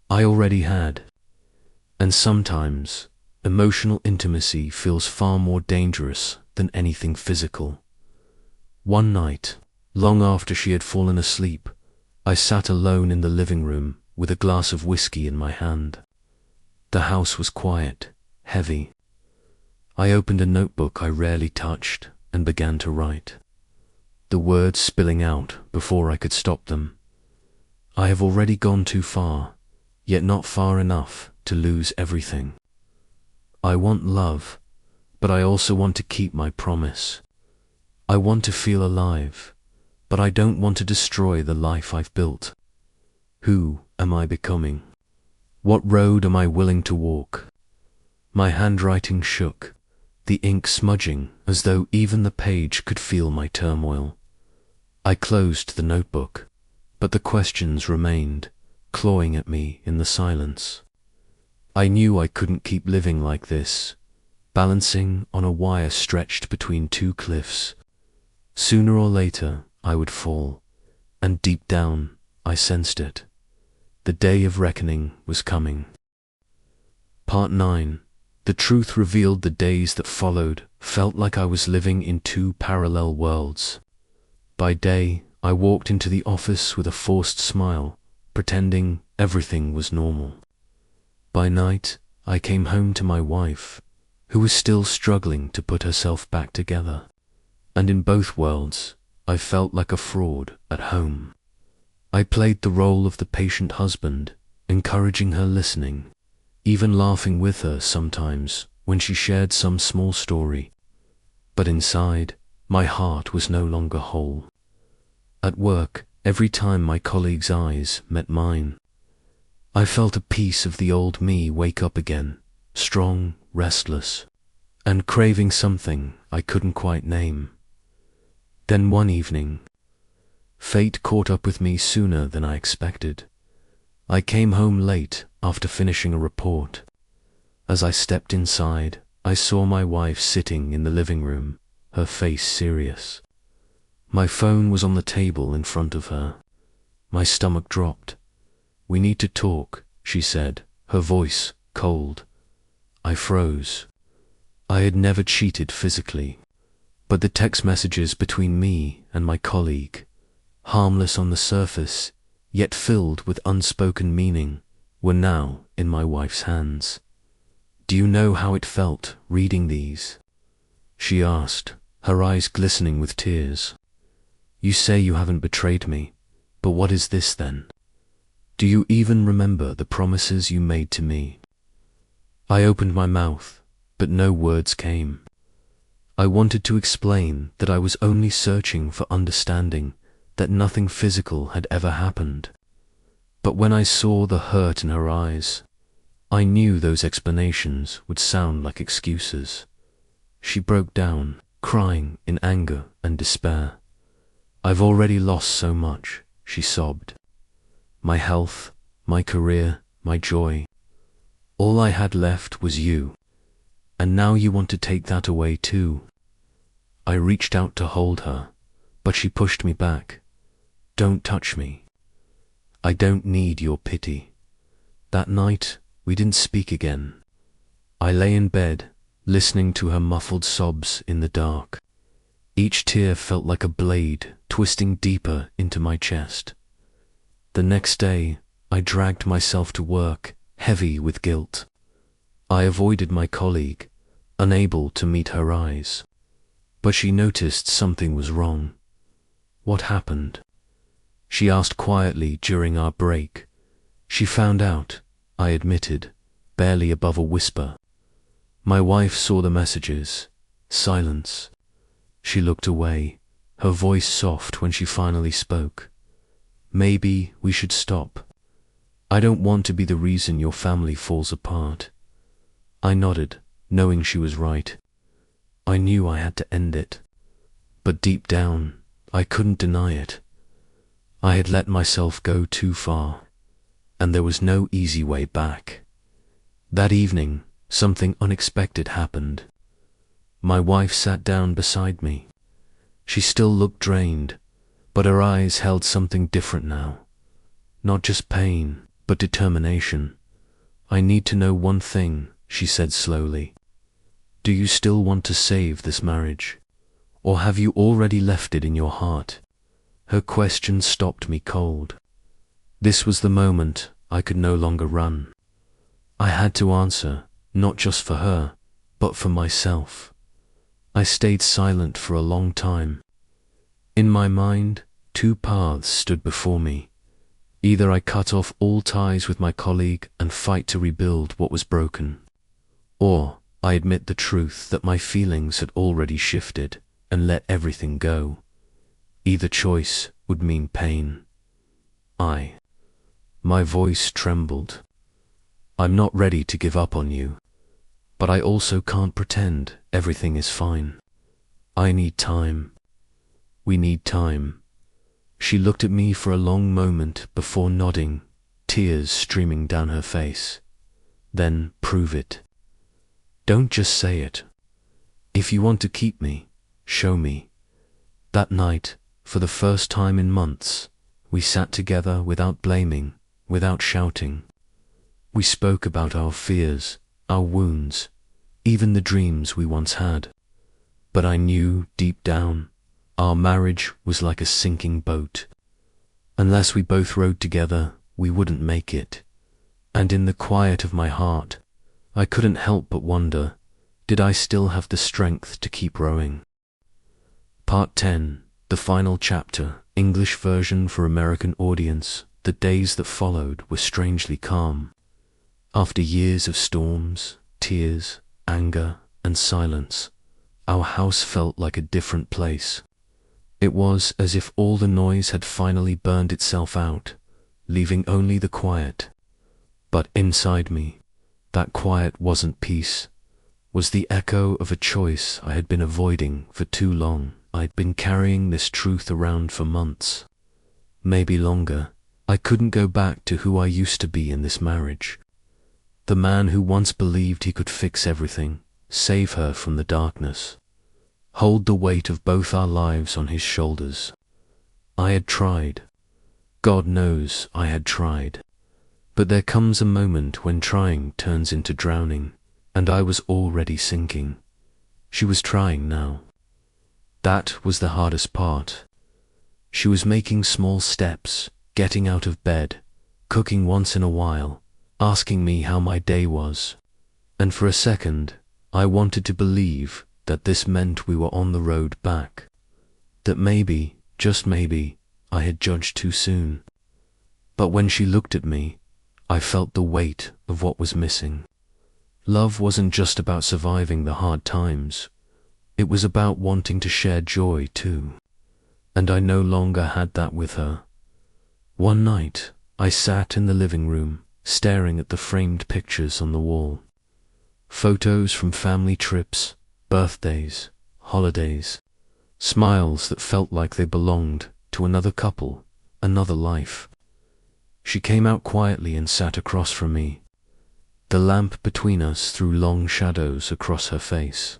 I already had. And sometimes, emotional intimacy feels far more dangerous than anything physical. One night, long after she had fallen asleep, I sat alone in the living room with a glass of whiskey in my hand. The house was quiet, heavy. I opened a notebook I rarely touched and began to write, the words spilling out before I could stop them. I have already gone too far, yet not far enough to lose everything. I want love, but I also want to keep my promise. I want to feel alive, but I don't want to destroy the life I've built. Who am I becoming? What road am I willing to walk? My handwriting shook, the ink smudging as though even the page could feel my turmoil. I closed the notebook, but the questions remained, clawing at me in the silence. I knew I couldn't keep living like this, balancing on a wire stretched between two cliffs. Sooner or later, I would fall, and deep down, I sensed it. The day of reckoning was coming. Part 9. The truth revealed. The days that followed felt like I was living in two parallel worlds. By day, I walked into the office with a forced smile, pretending everything was normal. By night, I came home to my wife, who was still struggling to put herself back together. And in both worlds, I felt like a fraud at home. I played the role of the patient husband, encouraging her, listening, even laughing with her sometimes when she shared some small story. But inside, my heart was no longer whole. At work, every time my colleagues' eyes met mine, I felt a piece of the old me wake up again, strong, restless, and craving something I couldn't quite name. Then one evening, fate caught up with me sooner than I expected. I came home late after finishing a report. As I stepped inside, I saw my wife sitting in the living room, her face serious. My phone was on the table in front of her. My stomach dropped. "We need to talk," she said, her voice cold. I froze. I had never cheated physically, but the text messages between me and my colleague, harmless on the surface, yet filled with unspoken meaning, were now in my wife's hands. "Do you know how it felt reading these?" she asked, her eyes glistening with tears. "You say you haven't betrayed me, but what is this then? Do you even remember the promises you made to me?" I opened my mouth, but no words came. I wanted to explain that I was only searching for understanding, that nothing physical had ever happened. But when I saw the hurt in her eyes, I knew those explanations would sound like excuses. She broke down, crying in anger and despair. "I've already lost so much," she sobbed. "My health, my career, my joy. All I had left was you, and now you want to take that away too." I reached out to hold her, but she pushed me back. "Don't touch me. I don't need your pity." That night, we didn't speak again. I lay in bed, listening to her muffled sobs in the dark. Each tear felt like a blade twisting deeper into my chest. The next day, I dragged myself to work, heavy with guilt. I avoided my colleague, unable to meet her eyes. But she noticed something was wrong. What happened? She asked quietly during our break. She found out, I admitted, barely above a whisper. My wife saw the messages. Silence. She looked away, her voice soft when she finally spoke. Maybe we should stop. I don't want to be the reason your family falls apart. I nodded, knowing she was right. I knew I had to end it. But deep down, I couldn't deny it. I had let myself go too far, and there was no easy way back. That evening, something unexpected happened. My wife sat down beside me. She still looked drained, but her eyes held something different now. Not just pain, but determination. I need to know one thing, she said slowly. Do you still want to save this marriage? Or have you already left it in your heart? Her question stopped me cold. This was the moment I could no longer run. I had to answer, not just for her, but for myself. I stayed silent for a long time. In my mind, two paths stood before me. Either I cut off all ties with my colleague and fight to rebuild what was broken, or I admit the truth that my feelings had already shifted and let everything go. Either choice would mean pain. My voice trembled. I'm not ready to give up on you, but I also can't pretend everything is fine. I need time. We need time. She looked at me for a long moment before nodding, tears streaming down her face. Then prove it. Don't just say it. If you want to keep me, show me. That night, for the first time in months, we sat together without blaming, without shouting. We spoke about our fears, our wounds, even the dreams we once had. But I knew deep down, our marriage was like a sinking boat. Unless we both rowed together, we wouldn't make it. And in the quiet of my heart, I couldn't help but wonder, did I still have the strength to keep rowing? Part 10, the final chapter, English version for American audience. The days that followed were strangely calm. After years of storms, tears, anger, and silence, our house felt like a different place. It was as if all the noise had finally burned itself out, leaving only the quiet. But inside me, that quiet wasn't peace, was the echo of a choice I had been avoiding for too long. I'd been carrying this truth around for months, maybe longer. I couldn't go back to who I used to be in this marriage. The man who once believed he could fix everything, save her from the darkness, hold the weight of both our lives on his shoulders. I had tried. God knows I had tried. But there comes a moment when trying turns into drowning, and I was already sinking. She was trying now. That was the hardest part. She was making small steps, getting out of bed, cooking once in a while, asking me how my day was. And for a second, I wanted to believe that this meant we were on the road back. That maybe, just maybe, I had judged too soon. But when she looked at me, I felt the weight of what was missing. Love wasn't just about surviving the hard times. It was about wanting to share joy too. And I no longer had that with her. One night, I sat in the living room, staring at the framed pictures on the wall. Photos from family trips, birthdays, holidays, smiles that felt like they belonged to another couple, another life. She came out quietly and sat across from me. The lamp between us threw long shadows across her face.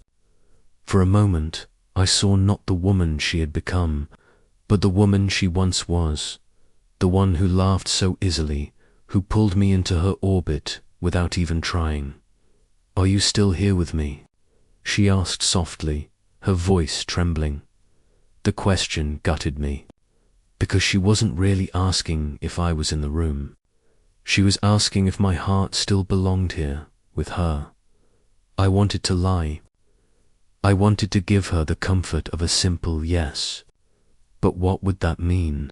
For a moment, I saw not the woman she had become, but the woman she once was. The one who laughed so easily, who pulled me into her orbit without even trying. Are you still here with me? She asked softly, her voice trembling. The question gutted me, because she wasn't really asking if I was in the room. She was asking if my heart still belonged here, with her. I wanted to lie. I wanted to give her the comfort of a simple yes. But what would that mean?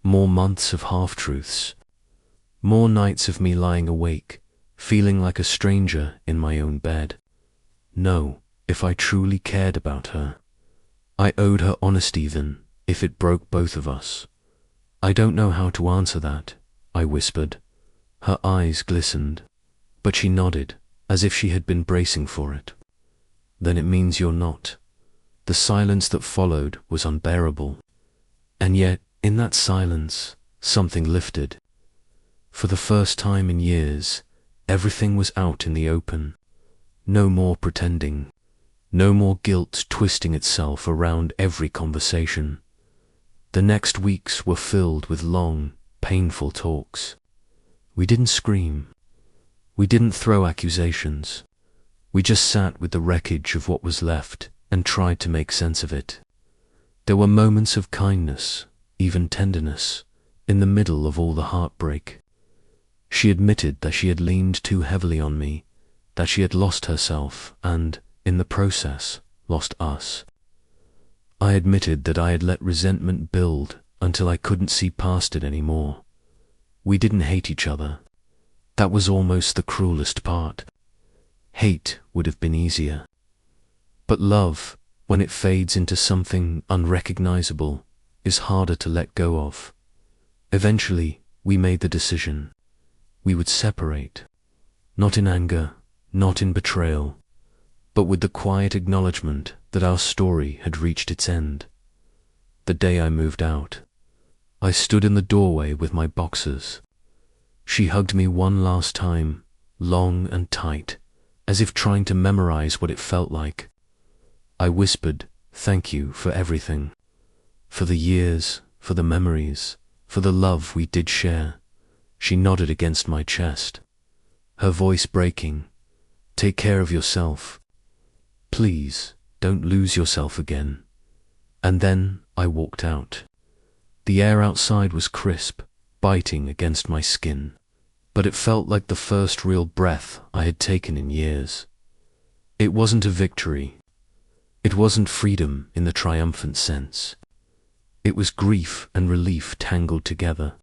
More months of half-truths. More nights of me lying awake, feeling like a stranger in my own bed. No, if I truly cared about her, I owed her honesty even if it broke both of us. I don't know how to answer that, I whispered. Her eyes glistened, but she nodded, as if she had been bracing for it. Then it means you're not. The silence that followed was unbearable. And yet, in that silence, something lifted. For the first time in years, everything was out in the open. No more pretending. No more guilt twisting itself around every conversation. The next weeks were filled with long, painful talks. We didn't scream. We didn't throw accusations. We just sat with the wreckage of what was left and tried to make sense of it. There were moments of kindness, even tenderness, in the middle of all the heartbreak. She admitted that she had leaned too heavily on me, that she had lost herself and, in the process, lost us. I admitted that I had let resentment build until I couldn't see past it anymore. We didn't hate each other. That was almost the cruelest part. Hate would have been easier. But love, when it fades into something unrecognizable, is harder to let go of. Eventually, we made the decision. We would separate. Not in anger, not in betrayal, but with the quiet acknowledgement that our story had reached its end. The day I moved out, I stood in the doorway with my boxers. She hugged me one last time, long and tight, as if trying to memorize what it felt like. I whispered, "Thank you for everything. For the years, for the memories, for the love we did share." She nodded against my chest, her voice breaking. "Take care of yourself. Please, don't lose yourself again." And then I walked out. The air outside was crisp, biting against my skin, but it felt like the first real breath I had taken in years. It wasn't a victory. It wasn't freedom in the triumphant sense. It was grief and relief tangled together,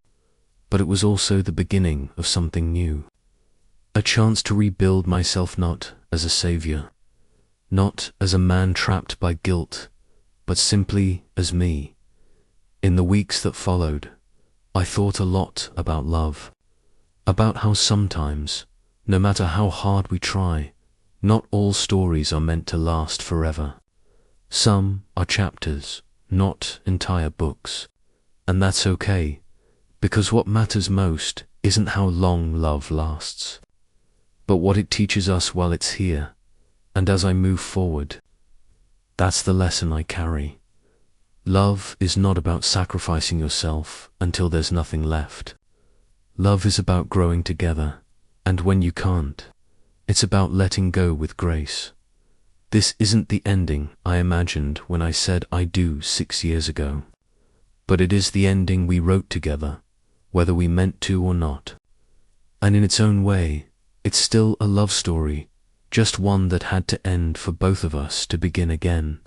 but it was also the beginning of something new. A chance to rebuild myself not as a savior, not as a man trapped by guilt, but simply as me. In the weeks that followed, I thought a lot about love, about how sometimes, no matter how hard we try, not all stories are meant to last forever. Some are chapters, not entire books, and that's okay, because what matters most isn't how long love lasts, but what it teaches us while it's here, and as I move forward. That's the lesson I carry. Love is not about sacrificing yourself until there's nothing left. Love is about growing together, and when you can't, it's about letting go with grace. This isn't the ending I imagined when I said I do 6 years ago, but it is the ending we wrote together, whether we meant to or not. And in its own way, it's still a love story, just one that had to end for both of us to begin again.